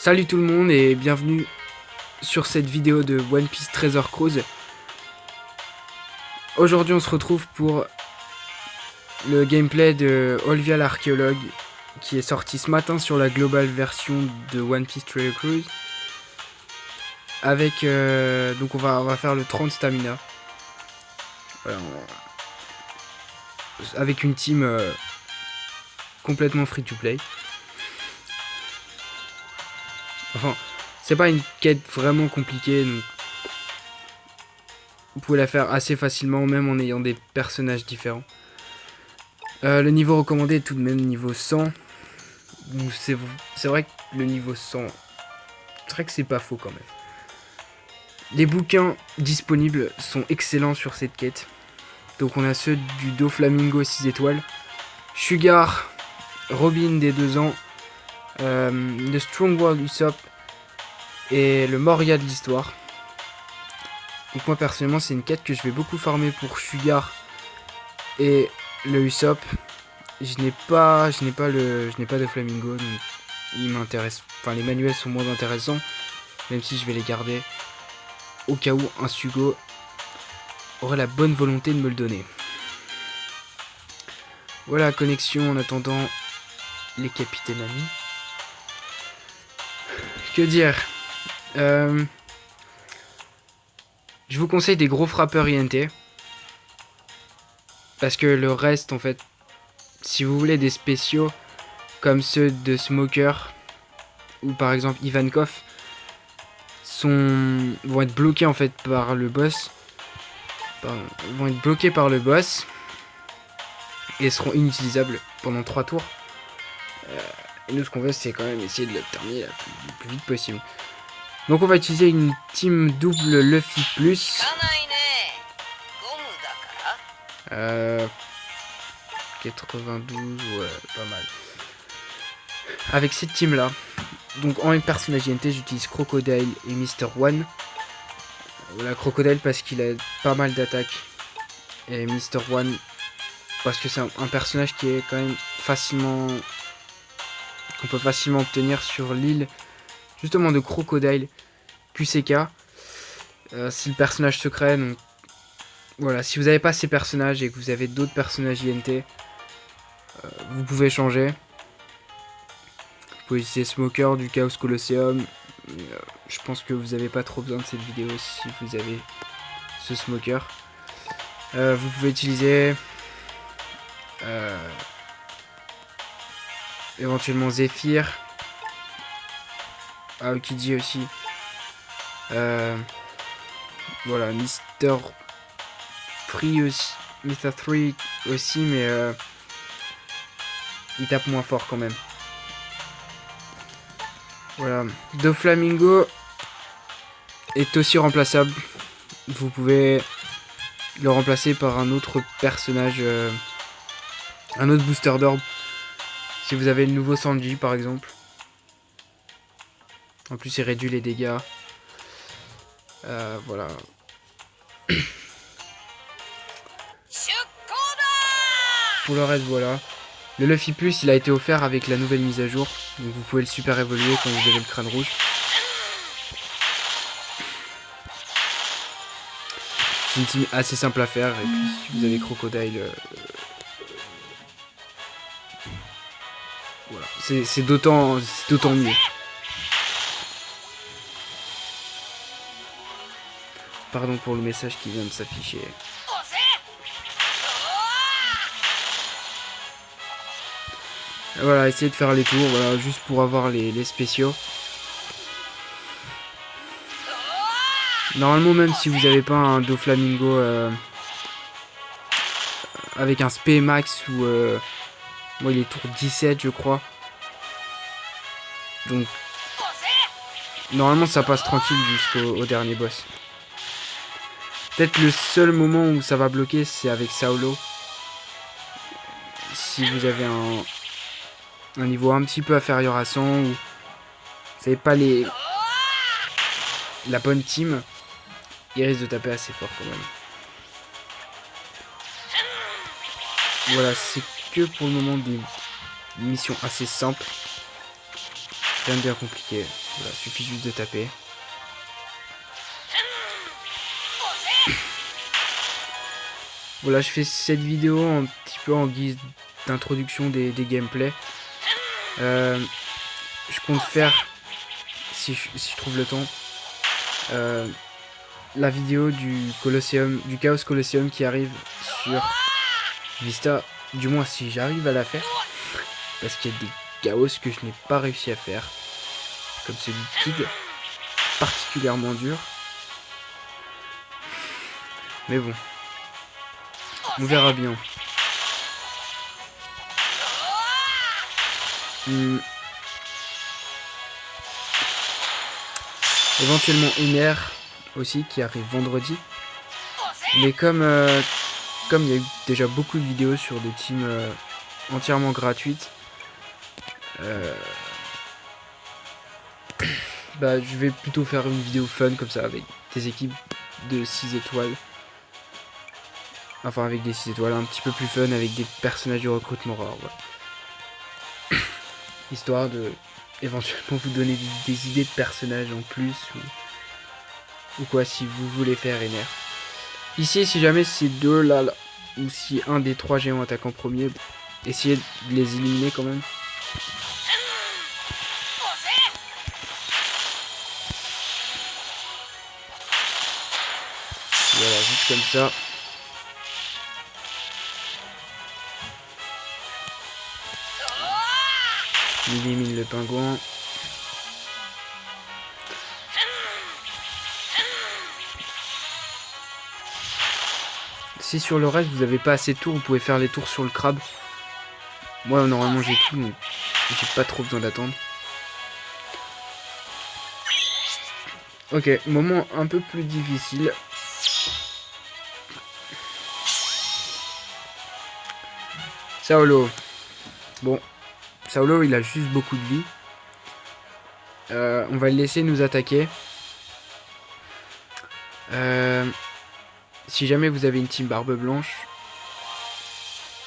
Salut tout le monde et bienvenue sur cette vidéo de One Piece Treasure Cruise. Aujourd'hui on se retrouve pour le gameplay de Olvia l'archéologue qui est sorti ce matin sur la global version de One Piece Treasure Cruise. Avec donc on va faire le 30 stamina. Voilà, avec une team complètement free to play. Enfin, c'est pas une quête vraiment compliquée, donc vous pouvez la faire assez facilement, même en ayant des personnages différents. Le niveau recommandé est tout de même niveau 100. Donc c'est vrai que le niveau 100, c'est vrai que c'est pas faux quand même. Les bouquins disponibles sont excellents sur cette quête. Donc on a ceux du Doflamingo 6 étoiles, Sugar, Robin des 2 ans, le Strong World Usopp et le Moria de l'histoire. Donc moi personnellement c'est une quête que je vais beaucoup farmer pour Sugar et le Usopp. Je n'ai pas de Flamingo, donc il m'intéresse. Enfin les manuels sont moins intéressants, même si je vais les garder au cas où un Sugo aurait la bonne volonté de me le donner. Voilà, connexion en attendant les capitaines amis. Que dire, je vous conseille des gros frappeurs INT. Parce que le reste, en fait, si vous voulez des spéciaux comme ceux de Smoker ou par exemple Ivankov, vont être bloqués en fait par le boss. Vont être bloqués par le boss et seront inutilisables pendant 3 tours. Et nous, ce qu'on veut, c'est quand même essayer de le terminer le plus vite possible. Donc, on va utiliser une team double Luffy plus. 92, ouais, pas mal. Avec cette team là, donc en personnage INT, j'utilise Crocodile et Mr. One. Voilà, Crocodile parce qu'il a pas mal d'attaques, et Mr. One parce que c'est un personnage qui est quand même qu'on peut facilement obtenir sur l'île justement de Crocodile QCK. C'est le personnage secret, donc voilà, si vous n'avez pas ces personnages et que vous avez d'autres personnages INT, vous pouvez changer. Vous pouvez utiliser Smoker du Chaos Colosseum. Je pense que vous n'avez pas trop besoin de cette vidéo si vous avez ce Smoker. Vous pouvez utiliser éventuellement Zephyr. Aokiji aussi. Voilà, Mr. 3 aussi, mais il tape moins fort quand même. Voilà, Doflamingo est aussi remplaçable. Vous pouvez le remplacer par un autre personnage, un autre booster d'orbe. Si vous avez le nouveau Sanji par exemple. En plus il réduit les dégâts. Voilà. Pour le reste, voilà. Le Luffy Plus, il a été offert avec la nouvelle mise à jour. Donc vous pouvez le super évoluer quand vous avez le crâne rouge. C'est une team assez simple à faire. Et puis si vous avez Crocodile, voilà. C'est d'autant mieux. Pardon pour le message qui vient de s'afficher. Voilà, essayez de faire les tours, voilà, juste pour avoir les spéciaux. Normalement, même si vous n'avez pas un Doflamingo avec un SP max ou moi il est tour 17 je crois. Donc normalement ça passe tranquille jusqu'au dernier boss. Peut-être le seul moment où ça va bloquer c'est avec Saulo. Si vous avez un niveau un petit peu inférieur à 100 ou vous n'avez pas la bonne team, il risque de taper assez fort quand même. Voilà, c'est que pour le moment des missions assez simples. Rien de bien compliqué. Voilà, suffit juste de taper. Voilà, je fais cette vidéo un petit peu en guise d'introduction des gameplays. Je compte faire, si je trouve le temps, la vidéo du Colosseum, du Chaos Colosseum qui arrive sur Vista. Du moins si j'arrive à la faire. Parce qu'il y a des chaos que je n'ai pas réussi à faire. Comme celui de Kid. Particulièrement dur. Mais bon. On verra bien. Éventuellement Ener aussi qui arrive vendredi. Mais comme il y a eu déjà beaucoup de vidéos sur des teams entièrement gratuites, bah, je vais plutôt faire une vidéo fun comme ça avec des équipes de 6 étoiles. Enfin avec des 6 étoiles un petit peu plus fun avec des personnages du recrutement rare. Voilà. Histoire de éventuellement vous donner des idées de personnages en plus ou quoi si vous voulez faire Ener. Ici si jamais ces deux là ou si un des 3 géants attaque en premier, essayez de les éliminer quand même. Voilà, juste comme ça. On élimine le pingouin. Si sur le reste vous n'avez pas assez de tours, vous pouvez faire les tours sur le crabe. Moi normalement j'ai tout, donc j'ai pas trop besoin d'attendre. Ok, moment un peu plus difficile. Saolo. Bon, Saolo il a juste beaucoup de vie. On va le laisser nous attaquer. Si jamais vous avez une team barbe blanche,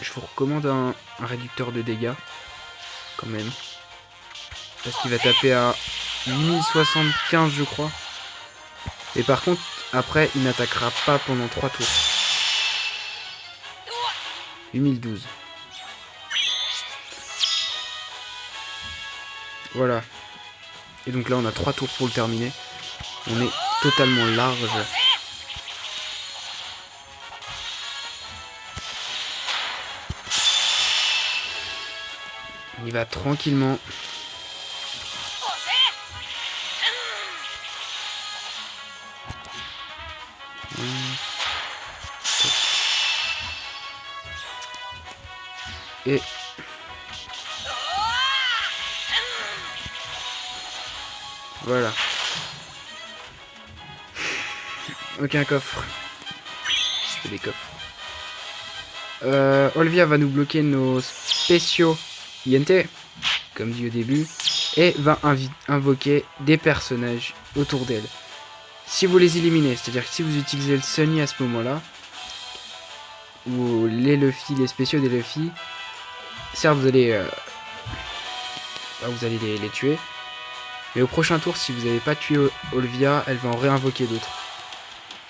je vous recommande un réducteur de dégâts. Quand même. Parce qu'il va taper à 8075 je crois. Et par contre, après, il n'attaquera pas pendant 3 tours. 8012. Voilà. Et donc là, on a 3 tours pour le terminer. On est totalement large. On y va tranquillement. Et voilà. Aucun coffre. C'est des coffres. Olvia va nous bloquer nos spéciaux INT, comme dit au début, et va invoquer des personnages autour d'elle. Si vous les éliminez, c'est-à-dire que si vous utilisez le Sunny à ce moment-là, ou les Luffy, les spéciaux des Luffy, certes vous allez les tuer, mais au prochain tour, si vous n'avez pas tué Olvia, elle va en réinvoquer d'autres.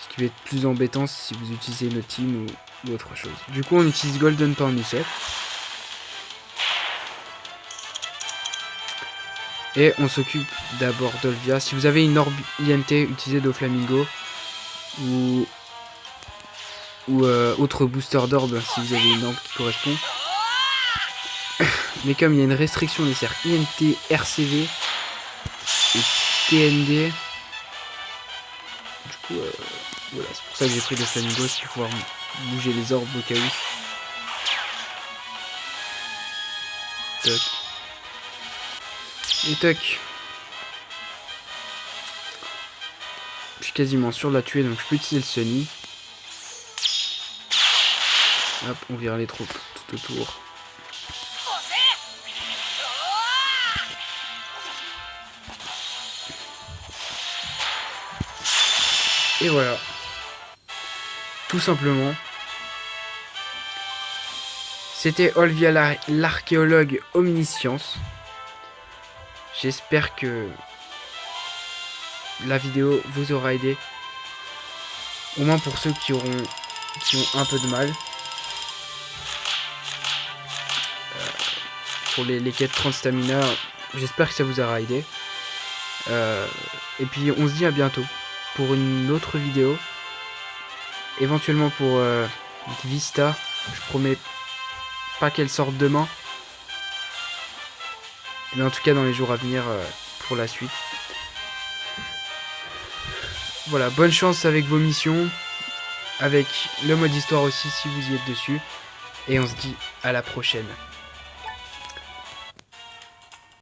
Ce qui va être plus embêtant si vous utilisez une team ou autre chose. Du coup, on utilise Golden Pound Usopp. Et on s'occupe d'abord d'Olvia. Si vous avez une orbe INT, utilisez Doflamingo. Ou autre booster d'orbe si vous avez une orbe qui correspond. Mais comme il y a une restriction des cercles INT, RCV et TND, du coup, voilà, c'est pour ça que j'ai pris Doflamingo, c'est pour pouvoir bouger les orbes au cas où. Toc. Et toc. Je suis quasiment sûr de la tuer, donc je peux utiliser le Sunny. Hop, on vire les troupes tout autour. Et voilà. Tout simplement. C'était Olvia l'archéologue omniscience. J'espère que la vidéo vous aura aidé. Au moins pour ceux qui ont un peu de mal. Pour les quêtes 30 stamina, j'espère que ça vous aura aidé. Et puis on se dit à bientôt pour une autre vidéo. Éventuellement pour Vista. Je promets pas qu'elle sorte demain. Mais en tout cas dans les jours à venir pour la suite. Voilà, bonne chance avec vos missions. Avec le mode histoire aussi si vous y êtes dessus. Et on se dit à la prochaine.